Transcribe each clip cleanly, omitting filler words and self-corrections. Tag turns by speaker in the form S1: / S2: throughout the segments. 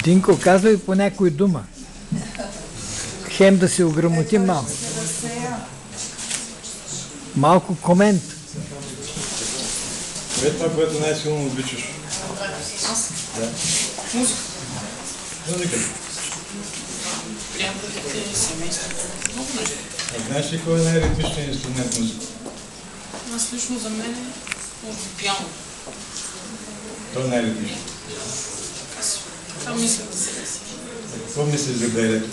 S1: Динко, казвай по някоя дума. Хем да се ограмотим малко. Малко комент.
S2: Кое е това, което най-силно обичаш?
S3: Аз?
S2: Да.
S3: Музика.
S2: Музика.
S3: Приятелите, семейството. Много неща.
S2: А знаеш ли кой е най-ритмичният инструмент в музика?
S3: Аз лично за мен може би пиано.
S2: Той е най-ритмичен.
S3: Това мисля за себе си.
S2: Какво мислиш за бейлето?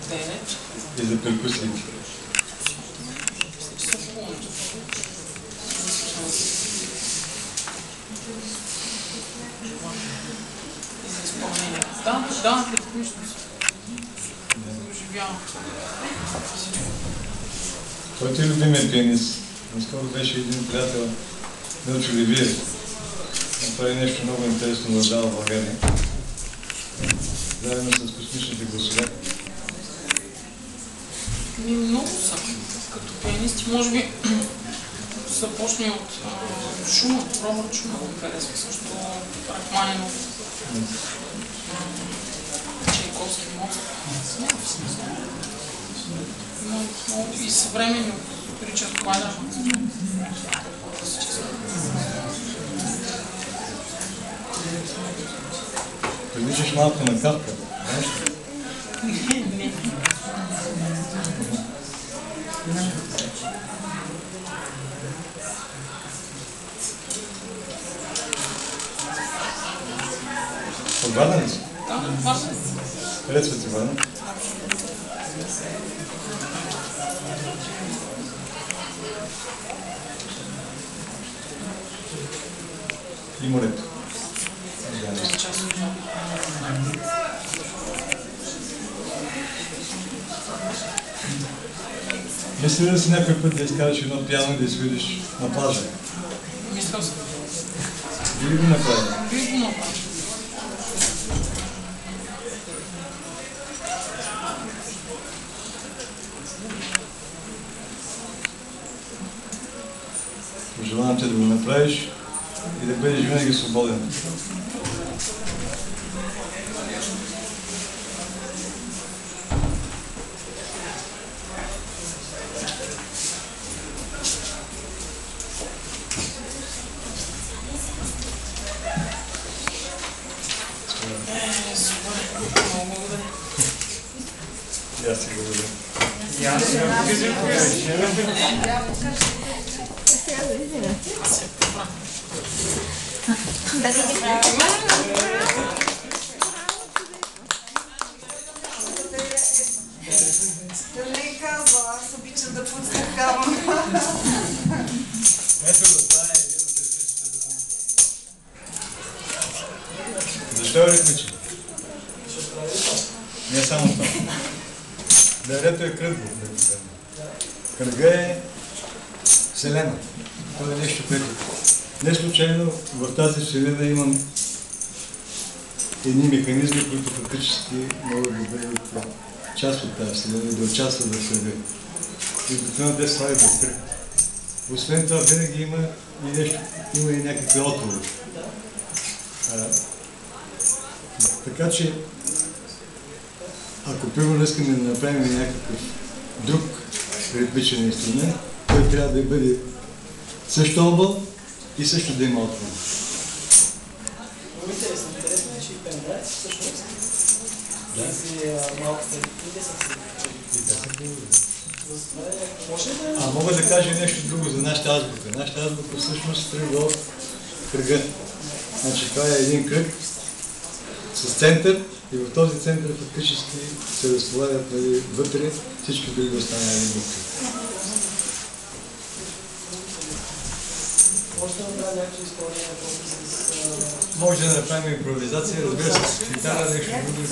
S3: Бейлет.
S2: И за перкусиите?
S3: Мисля, че са хубаво. И за изпълнение. Да, ритмичност. Оживявам.
S2: Кой ти е любимият пианист? Наскоро беше един приятел, Милчо Ливиев. Он прави нещо много интересно в Дала, България. Заедно с космичните гласове.
S3: Много са. Като пианисти, може би започне от Шуман. Робърт Шуман го харесва също. Рахманинов. Чайковски, Моцарт. И съвремени от Ричард Вагнер.
S2: Приличаш малко на Кафка, знаеш ли?
S3: Не.
S2: От Варна ли си?
S3: Да, Варна.
S2: Харесва ти Варна? И морето. Мисли ли си някой път да изкараш едно пиано и да изходиш на плажа?
S3: Мисля съм.
S2: Би ли го направил?
S3: Би го направил.
S2: Пожелавам те да го направиш и да бъдеш винаги свободен. И аз ти благодаря.
S4: Да не казва, аз обичам да подскакавам.
S2: Ето го, това е един от ритмичните документи. Защо е ритмичен? Не само това. Дървето е кръгло. Кръга е Вселена. Това е нещо, което не случайно в тази Вселена имам едни механизми, които фактически могат да бъдат част от тази Вселена и да участват в кръга. И обикновено те слави без кръг. Освен това, винаги има и нещо, има и някакви отговори. Така че, ако примерно искаме да направим някакъв друг ритмичен инструмент, той трябва да бъде също объл и също да има отговор.
S5: Много интересно. Интересно е, че и пендраец всъщност тези малките ритмите са си.
S2: А мога да кажа нещо друго за нашата азбука. Нашата азбука всъщност тръгва от кръга. Значи това е един кръг с център и в този център фактически се разполагат вътре всички други останали букви.
S5: Може да направя някакво изпълнение с...
S2: Може да направим импровизация, разбира се, с гитара, нещо друго.